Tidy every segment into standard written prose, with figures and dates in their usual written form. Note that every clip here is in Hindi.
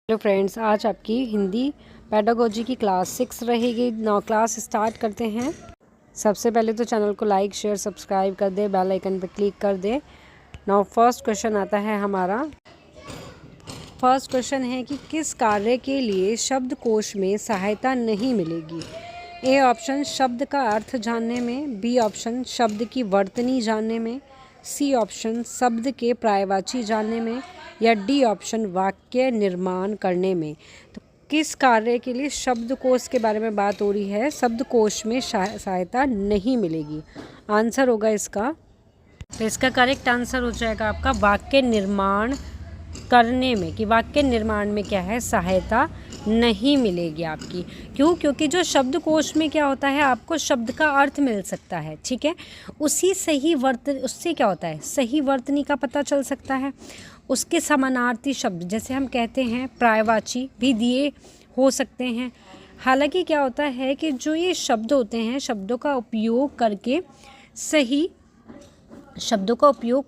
हेलो फ्रेंड्स, आज आपकी हिंदी पेडागोजी की क्लास 6 रहेगी। नाउ क्लास स्टार्ट करते हैं। सबसे पहले तो चैनल को लाइक शेयर सब्सक्राइब कर दे, बेल आइकन पर क्लिक कर दे। नाउ फर्स्ट क्वेश्चन आता है हमारा। फर्स्ट क्वेश्चन है कि किस कार्य के लिए शब्दकोश में सहायता नहीं मिलेगी। ए ऑप्शन शब्द का अर्थ जानने में, बी ऑप्शन शब्द की वर्तनी जानने में, सी ऑप्शन शब्द के पर्यायवाची जानने में, या डी ऑप्शन वाक्य निर्माण करने में। तो किस कार्य के लिए शब्दकोश के बारे में बात हो रही है, शब्दकोश में सहायता नहीं मिलेगी। आंसर होगा इसका, तो इसका करेक्ट आंसर हो जाएगा आपका वाक्य निर्माण करने में, कि वाक्य निर्माण में क्या है, सहायता नहीं मिलेगी आपकी। क्यों? क्योंकि जो शब्दकोश में क्या होता है, आपको शब्द का अर्थ मिल सकता है, ठीक है। उससे क्या होता है, सही वर्तनी का पता चल सकता है। उसके समानार्थी शब्द, जैसे हम कहते हैं पर्यायवाची भी दिए हो सकते हैं। हालांकि क्या होता है कि जो ये शब्द होते हैं, शब्दों का उपयोग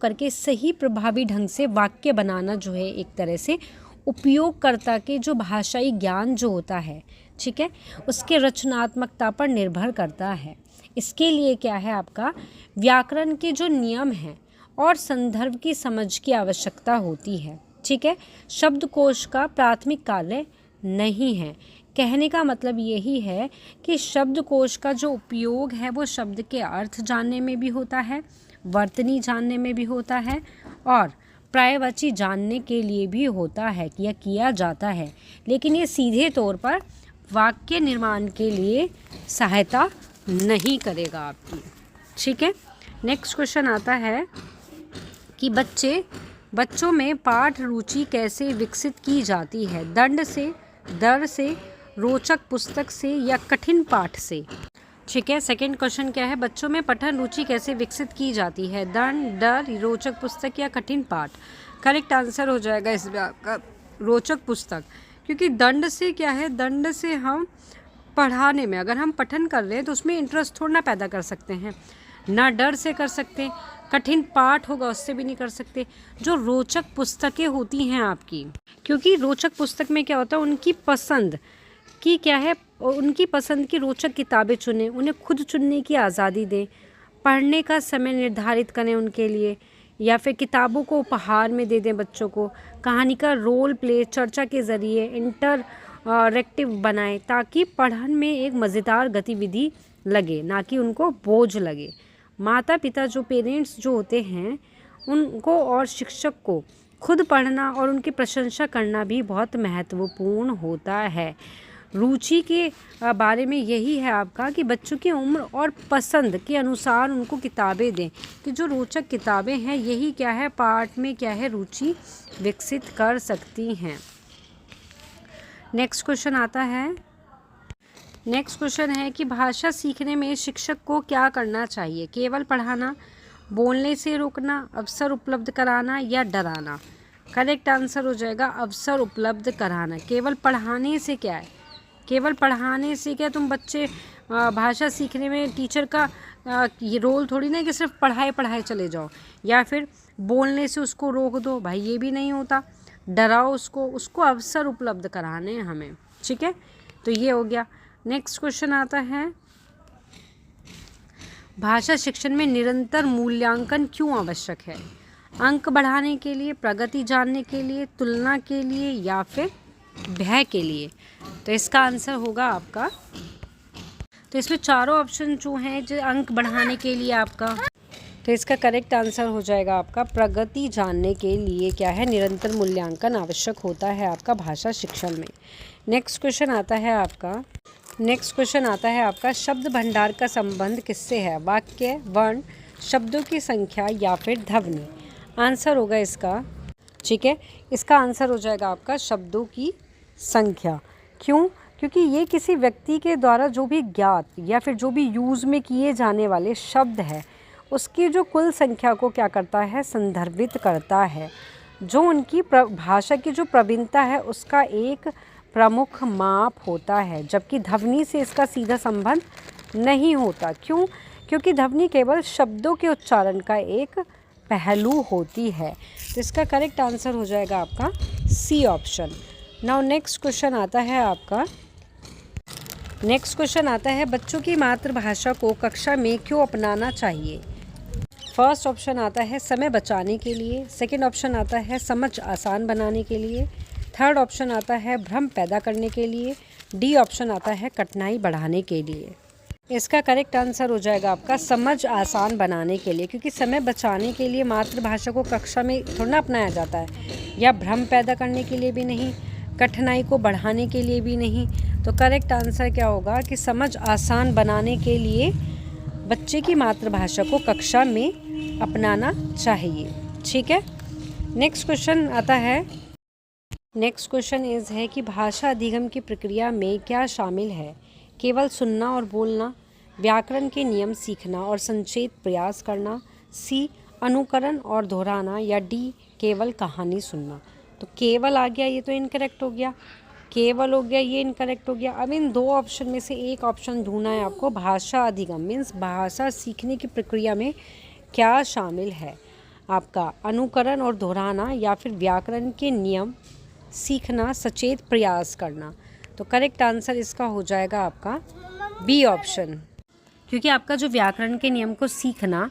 करके सही प्रभावी ढंग से वाक्य बनाना जो है, एक तरह से उपयोगकर्ता के जो भाषाई ज्ञान जो होता है, ठीक है, उसके रचनात्मकता पर निर्भर करता है। इसके लिए क्या है, आपका व्याकरण के जो नियम हैं और संदर्भ की समझ की आवश्यकता होती है, ठीक है। शब्दकोश का प्राथमिक कार्य नहीं है। कहने का मतलब यही है कि शब्दकोश का जो उपयोग है वो शब्द के अर्थ जानने में भी होता है, वर्तनी जानने में भी होता है, और पर्यायवाची जानने के लिए भी होता है या किया जाता है। लेकिन ये सीधे तौर पर वाक्य निर्माण के लिए सहायता नहीं करेगा आपकी, ठीक है। नेक्स्ट क्वेश्चन आता है कि बच्चों में पाठ रुचि कैसे विकसित की जाती है, दंड से, डर से, रोचक पुस्तक से, या कठिन पाठ से। ठीक है, सेकंड क्वेश्चन क्या है, बच्चों में पठन रुचि कैसे विकसित की जाती है, दंड, डर, रोचक पुस्तक या कठिन पाठ। करेक्ट आंसर हो जाएगा इसमें आपका रोचक पुस्तक। क्योंकि दंड से क्या है, दंड से हम पढ़ाने में, अगर हम पठन कर रहे हैं तो उसमें इंटरेस्ट थोड़ा ना पैदा कर सकते हैं, ना डर से कर सकते, कठिन पाठ होगा उससे भी नहीं कर सकते। जो रोचक पुस्तकें होती हैं आपकी, क्योंकि रोचक पुस्तक में क्या होता है, उनकी पसंद की क्या है, उनकी पसंद की रोचक किताबें चुनें, उन्हें खुद चुनने की आज़ादी दें, पढ़ने का समय निर्धारित करें उनके लिए, या फिर किताबों को उपहार में दे दें बच्चों को। कहानी का रोल प्ले चर्चा के ज़रिए इंटरएक्टिव बनाएं, ताकि पढ़न में एक मज़ेदार गतिविधि लगे, ना कि उनको बोझ लगे। माता पिता जो पेरेंट्स जो होते हैं, उनको और शिक्षक को खुद पढ़ना और उनकी प्रशंसा करना भी बहुत महत्वपूर्ण होता है। रुचि के बारे में यही है आपका कि बच्चों की उम्र और पसंद के अनुसार उनको किताबें दें, कि जो रोचक किताबें हैं यही क्या है, पाठ में क्या है, रुचि विकसित कर सकती हैं। नेक्स्ट क्वेश्चन आता है। नेक्स्ट क्वेश्चन है कि भाषा सीखने में शिक्षक को क्या करना चाहिए, केवल पढ़ाना, बोलने से रोकना, अवसर उपलब्ध कराना, या डराना। करेक्ट आंसर हो जाएगा अवसर उपलब्ध कराना। केवल पढ़ाने से क्या है, केवल पढ़ाने से क्या तुम बच्चे भाषा सीखने में टीचर का ये रोल थोड़ी ना कि सिर्फ पढ़ाए चले जाओ, या फिर बोलने से उसको रोक दो, भाई ये भी नहीं होता। डराओ उसको अवसर उपलब्ध कराने हैं हमें, ठीक है। तो ये हो गया। नेक्स्ट क्वेश्चन आता है, भाषा शिक्षण में निरंतर मूल्यांकन क्यों आवश्यक है, अंक बढ़ाने के लिए, प्रगति जानने के लिए, तुलना के लिए, या फिर भय के लिए। तो इसका आंसर होगा आपका, तो इसमें चारों ऑप्शन जो हैं, जो अंक बढ़ाने के लिए आपका, तो इसका करेक्ट आंसर हो जाएगा आपका प्रगति जानने के लिए क्या है, निरंतर मूल्यांकन आवश्यक होता है आपका भाषा शिक्षण में। नेक्स्ट क्वेश्चन आता है आपका शब्द भंडार का संबंध किससे है, वाक्य, वर्ण, शब्दों की संख्या, या फिर ध्वनि। आंसर होगा इसका, ठीक है, इसका आंसर हो जाएगा आपका शब्दों की संख्या। क्यों? क्योंकि ये किसी व्यक्ति के द्वारा जो भी ज्ञात या फिर जो भी यूज़ में किए जाने वाले शब्द है, उसकी जो कुल संख्या को क्या करता है, संदर्भित करता है। जो उनकी भाषा की जो प्रवीणता है उसका एक प्रमुख माप होता है, जबकि ध्वनि से इसका सीधा संबंध नहीं होता। क्यों? क्योंकि ध्वनि केवल शब्दों के उच्चारण का एक पहलू होती है। तो इसका करेक्ट आंसर हो जाएगा आपका C option. Now next question आता है आपका, नेक्स्ट क्वेश्चन आता है बच्चों की मातृभाषा को कक्षा में क्यों अपनाना चाहिए। फर्स्ट ऑप्शन आता है समय बचाने के लिए, सेकंड ऑप्शन आता है समझ आसान बनाने के लिए, थर्ड ऑप्शन आता है भ्रम पैदा करने के लिए, डी ऑप्शन आता है कठिनाई बढ़ाने के लिए। इसका करेक्ट आंसर हो जाएगा आपका समझ आसान बनाने के लिए, क्योंकि समय बचाने के लिए मातृभाषा को कक्षा में थोड़ा ना अपनाया जाता है, या भ्रम पैदा करने के लिए भी नहीं, कठिनाई को बढ़ाने के लिए भी नहीं। तो करेक्ट आंसर क्या होगा कि समझ आसान बनाने के लिए बच्चे की मातृभाषा को कक्षा में अपनाना चाहिए। ठीक है, नेक्स्ट क्वेश्चन आता है, नेक्स्ट क्वेश्चन इज़ है कि भाषा अधिगम की प्रक्रिया में क्या शामिल है। केवल सुनना और बोलना, व्याकरण के नियम सीखना और संचेत प्रयास करना, सी अनुकरण और दोहराना, या डी केवल कहानी सुनना। तो केवल आ गया, ये तो इनकरेक्ट हो गया, केवल हो गया, ये इनकरेक्ट हो गया। अब इन दो ऑप्शन में से एक ऑप्शन ढूंढना है आपको। भाषा अधिगम मीन्स भाषा सीखने की प्रक्रिया में क्या शामिल है आपका, अनुकरण और दोहराना, या फिर व्याकरण के नियम सीखना, सचेत प्रयास करना। तो करेक्ट आंसर इसका हो जाएगा आपका बी ऑप्शन, क्योंकि आपका जो व्याकरण के नियम को सीखना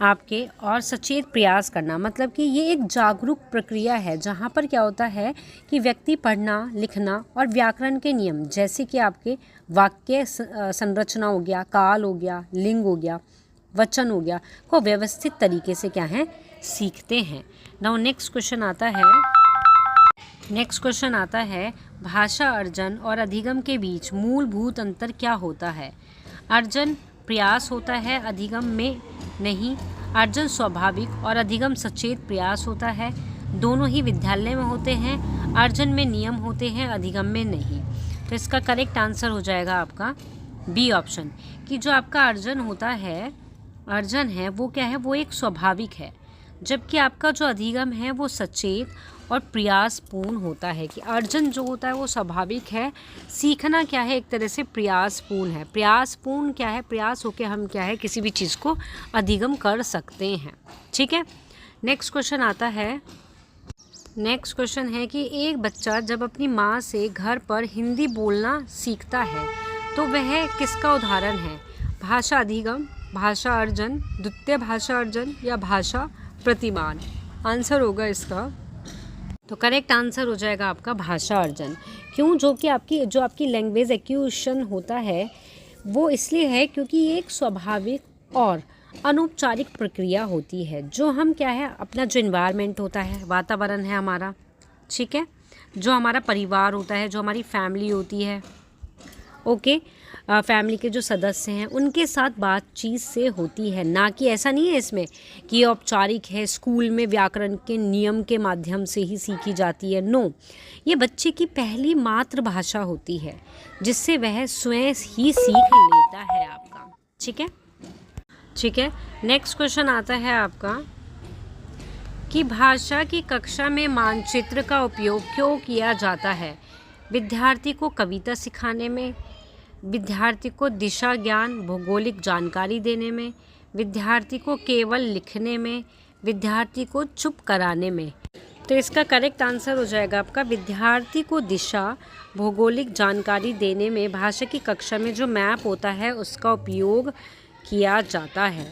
आपके और सचेत प्रयास करना, मतलब कि ये एक जागरूक प्रक्रिया है जहाँ पर क्या होता है कि व्यक्ति पढ़ना, लिखना और व्याकरण के नियम जैसे कि आपके वाक्य संरचना हो गया, काल हो गया, लिंग हो गया, वचन हो गया, को व्यवस्थित तरीके से क्या है सीखते हैं। नाउ नेक्स्ट क्वेश्चन आता है, नेक्स्ट क्वेश्चन आता है भाषा अर्जन और अधिगम के बीच मूलभूत अंतर क्या होता है। अर्जन प्रयास होता है, अधिगम में नहीं। अर्जन स्वाभाविक और अधिगम सचेत प्रयास होता है, दोनों ही विद्यालय में होते हैं। अर्जन में नियम होते हैं, अधिगम में नहीं। तो इसका करेक्ट आंसर हो जाएगा आपका बी ऑप्शन, कि जो आपका अर्जन होता है, अर्जन है वो क्या है, वो एक स्वाभाविक है, जबकि आपका जो अधिगम है वो सचेत और प्रयासपूर्ण होता है। कि अर्जन जो होता है वो स्वाभाविक है, सीखना क्या है एक तरह से प्रयासपूर्ण है। प्रयासपूर्ण क्या है, प्रयास होकर हम क्या है किसी भी चीज़ को अधिगम कर सकते हैं। ठीक है, नेक्स्ट क्वेश्चन आता है, नेक्स्ट क्वेश्चन है कि एक बच्चा जब अपनी माँ से घर पर हिंदी बोलना सीखता है तो वह किसका उदाहरण है। भाषा अधिगम, भाषा अर्जन, द्वितीय भाषा अर्जन, या भाषा प्रतिमान। आंसर होगा इसका, तो करेक्ट आंसर हो जाएगा आपका भाषा अर्जन। क्यों, जो कि आपकी लैंग्वेज एक्विजिशन होता है वो इसलिए है क्योंकि ये एक स्वाभाविक और अनौपचारिक प्रक्रिया होती है, जो हम क्या है अपना जो इन्वायरमेंट होता है, वातावरण है हमारा, ठीक है, जो हमारा परिवार होता है, जो हमारी फैमिली होती है, ओके, फैमिली के जो सदस्य हैं उनके साथ बातचीत से होती है। ना कि ऐसा नहीं है इसमें कि ये औपचारिक है, स्कूल में व्याकरण के नियम के माध्यम से ही सीखी जाती है। नो, ये बच्चे की पहली मातृभाषा होती है जिससे वह स्वयं ही सीख लेता है आपका। ठीक है, ठीक है, नेक्स्ट क्वेश्चन आता है आपका कि भाषा की कक्षा में मानचित्र का उपयोग क्यों किया जाता है। विद्यार्थी को कविता सिखाने में, विद्यार्थी को दिशा ज्ञान भौगोलिक जानकारी देने में, विद्यार्थी को केवल लिखने में, विद्यार्थी को चुप कराने में। तो इसका करेक्ट आंसर हो जाएगा आपका विद्यार्थी को दिशा भौगोलिक जानकारी देने में भाषा की कक्षा में जो मैप होता है उसका उपयोग किया जाता है।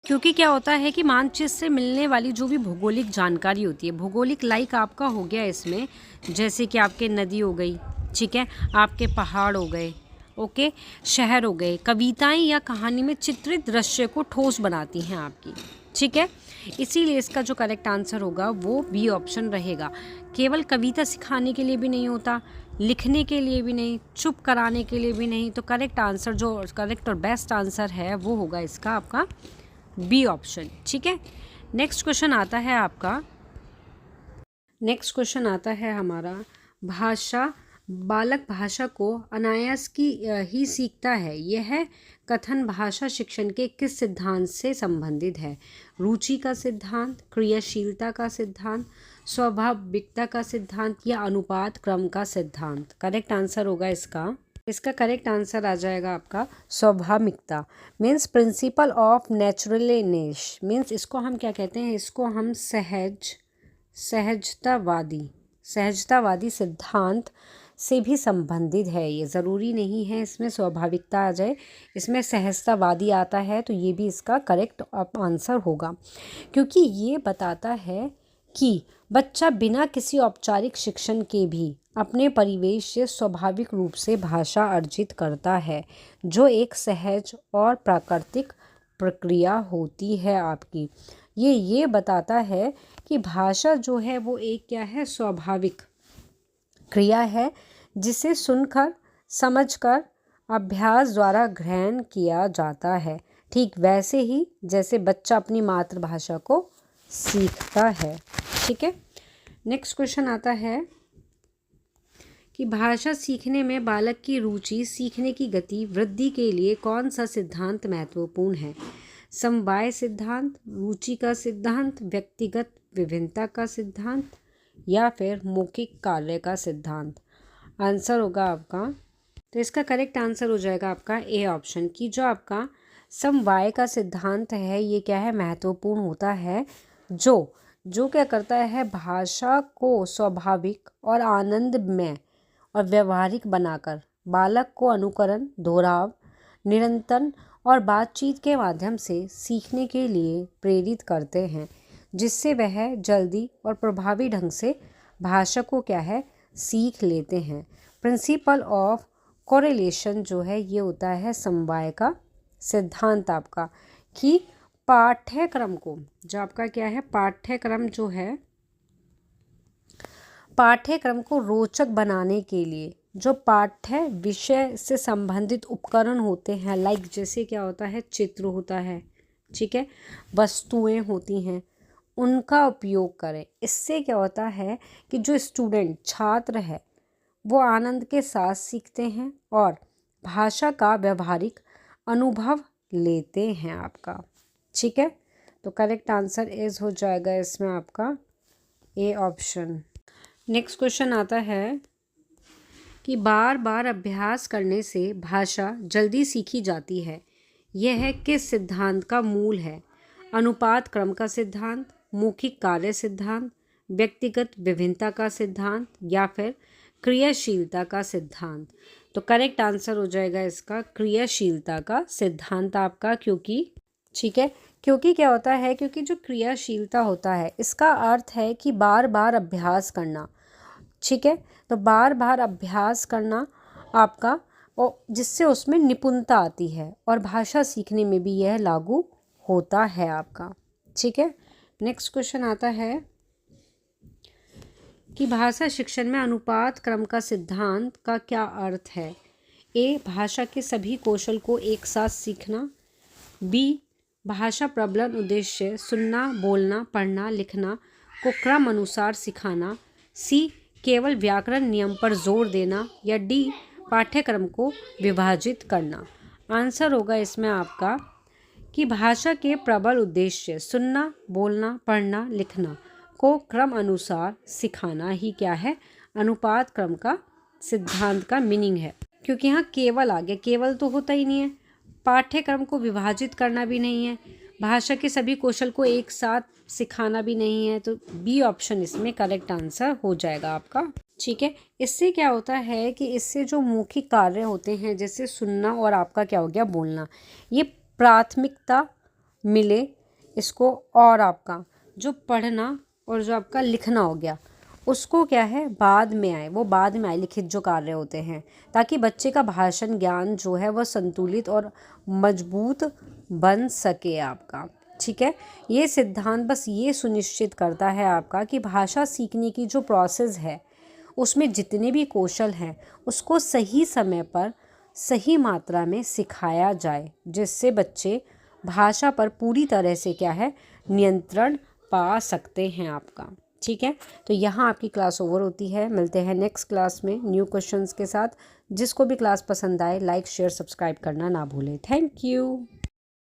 क्योंकि क्या होता है कि मानचित्र से मिलने वाली जो भी भौगोलिक जानकारी होती है, भौगोलिक लाइक आपका हो गया इसमें, जैसे कि आपके नदी हो गई, ठीक है, आपके पहाड़ हो गए, ओके, शहर हो गए। कविताएं या कहानी में चित्रित दृश्य को ठोस बनाती हैं आपकी, ठीक है। इसीलिए इसका जो करेक्ट आंसर होगा वो बी ऑप्शन रहेगा। केवल कविता सिखाने के लिए भी नहीं होता, लिखने के लिए भी नहीं, चुप कराने के लिए भी नहीं। तो करेक्ट आंसर जो करेक्ट और बेस्ट आंसर है वो होगा इसका आपका बी ऑप्शन, ठीक है। नेक्स्ट क्वेश्चन आता है आपका, नेक्स्ट क्वेश्चन आता है हमारा, भाषा बालक भाषा को अनायास ही सीखता है, यह कथन भाषा शिक्षण के किस सिद्धांत से संबंधित है। रुचि का सिद्धांत, क्रियाशीलता का सिद्धांत, स्वाभाविकता का सिद्धांत, या अनुपात क्रम का सिद्धांत। करेक्ट आंसर होगा इसका करेक्ट आंसर आ जाएगा आपका स्वाभाविकता, means principle of naturalness. Means इसको हम क्या कहते हैं, इसको हम सहजतावादी, सहजतावादी सिद्धांत से भी संबंधित है। ये ज़रूरी नहीं है इसमें स्वाभाविकता आ जाए, इसमें सहजतावादी आता है तो ये भी इसका करेक्ट आंसर होगा, क्योंकि ये बताता है कि बच्चा बिना किसी औपचारिक शिक्षण के भी अपने परिवेश से स्वाभाविक रूप से भाषा अर्जित करता है, जो एक सहज और प्राकृतिक प्रक्रिया होती है आपकी। ये बताता है कि भाषा जो है वो एक क्या है, स्वाभाविक क्रिया है जिसे सुनकर, समझकर, अभ्यास द्वारा ग्रहण किया जाता है, ठीक वैसे ही जैसे बच्चा अपनी मातृभाषा को सीखता है। ठीक है, नेक्स्ट क्वेश्चन आता है कि भाषा सीखने में बालक की रुचि, सीखने की गति वृद्धि के लिए कौन सा सिद्धांत महत्वपूर्ण है? समवाय सिद्धांत, रुचि का सिद्धांत, व्यक्तिगत विभिन्नता का सिद्धांत या फिर मौखिक कार्य का सिद्धांत? आंसर होगा आपका, तो इसका करेक्ट आंसर हो जाएगा आपका ए ऑप्शन की जो आपका समवाय का सिद्धांत है। ये क्या है, महत्वपूर्ण होता है, जो क्या करता है, भाषा को स्वाभाविक और आनंदमय और व्यवहारिक बनाकर बालक को अनुकरण, दोहराव, निरंतर और बातचीत के माध्यम से सीखने के लिए प्रेरित करते हैं, जिससे वह जल्दी और प्रभावी ढंग से भाषा को क्या है, सीख लेते हैं। प्रिंसिपल ऑफ कोरिलेशन जो है ये होता है समवाय का सिद्धांत आपका, कि पाठ्यक्रम को, जो आपका क्या है, पाठ्यक्रम जो है, पाठ्यक्रम को रोचक बनाने के लिए जो पाठ्य विषय से संबंधित उपकरण होते हैं, लाइक जैसे क्या होता है, चित्र होता है, ठीक है, वस्तुएं होती हैं, उनका उपयोग करें। इससे क्या होता है कि जो स्टूडेंट, छात्र है, वो आनंद के साथ सीखते हैं और भाषा का व्यवहारिक अनुभव लेते हैं आपका। ठीक है, तो करेक्ट आंसर इज हो जाएगा इसमें आपका ए ऑप्शन। नेक्स्ट क्वेश्चन आता है कि बार बार अभ्यास करने से भाषा जल्दी सीखी जाती है, यह किस सिद्धांत का मूल है? अनुपात क्रम का सिद्धांत, मौखिक कार्य सिद्धांत, व्यक्तिगत विभिन्नता का सिद्धांत या फिर क्रियाशीलता का सिद्धांत? तो करेक्ट आंसर हो जाएगा इसका क्रियाशीलता का सिद्धांत आपका, क्योंकि ठीक है, क्योंकि क्या होता है, क्योंकि जो क्रियाशीलता होता है इसका अर्थ है कि बार बार अभ्यास करना। ठीक है, तो बार बार अभ्यास करना आपका, और जिससे उसमें निपुणता आती है, और भाषा सीखने में भी यह लागू होता है आपका। ठीक है, नेक्स्ट क्वेश्चन आता है कि भाषा शिक्षण में अनुपात क्रम का सिद्धांत का क्या अर्थ है? ए, भाषा के सभी कौशल को एक साथ सीखना। बी, भाषा प्रबलन उद्देश्य सुनना, बोलना, पढ़ना, लिखना को क्रम अनुसार सिखाना। सी, केवल व्याकरण नियम पर जोर देना। या डी, पाठ्यक्रम को विभाजित करना। आंसर होगा इसमें आपका कि भाषा के प्रबल उद्देश्य सुनना, बोलना, पढ़ना, लिखना को क्रम अनुसार सिखाना ही क्या है, अनुपात क्रम का सिद्धांत का मीनिंग है। क्योंकि यहाँ केवल आ गया, केवल तो होता ही नहीं है, पाठ्यक्रम को विभाजित करना भी नहीं है, भाषा के सभी कौशल को एक साथ सिखाना भी नहीं है, तो बी ऑप्शन इसमें करेक्ट आंसर हो जाएगा आपका। ठीक है, इससे क्या होता है कि इससे जो मौखिक कार्य होते हैं, जैसे सुनना और आपका क्या हो गया, बोलना, ये प्राथमिकता मिले इसको, और आपका जो पढ़ना और जो आपका लिखना हो गया उसको क्या है, बाद में आए, वो बाद में आए लिखित जो कार्य होते हैं, ताकि बच्चे का भाषण ज्ञान जो है वह संतुलित और मजबूत बन सके आपका। ठीक है, ये सिद्धांत बस ये सुनिश्चित करता है आपका कि भाषा सीखने की जो प्रोसेस है उसमें जितने भी कौशल हैं उसको सही समय पर सही मात्रा में सिखाया जाए, जिससे बच्चे भाषा पर पूरी तरह से क्या है, नियंत्रण पा सकते हैं आपका। ठीक है, तो यहाँ आपकी क्लास ओवर होती है। मिलते हैं नेक्स्ट क्लास में न्यू क्वेश्चंस के साथ। जिसको भी क्लास पसंद आए लाइक शेयर सब्सक्राइब करना ना भूलें। Thank you.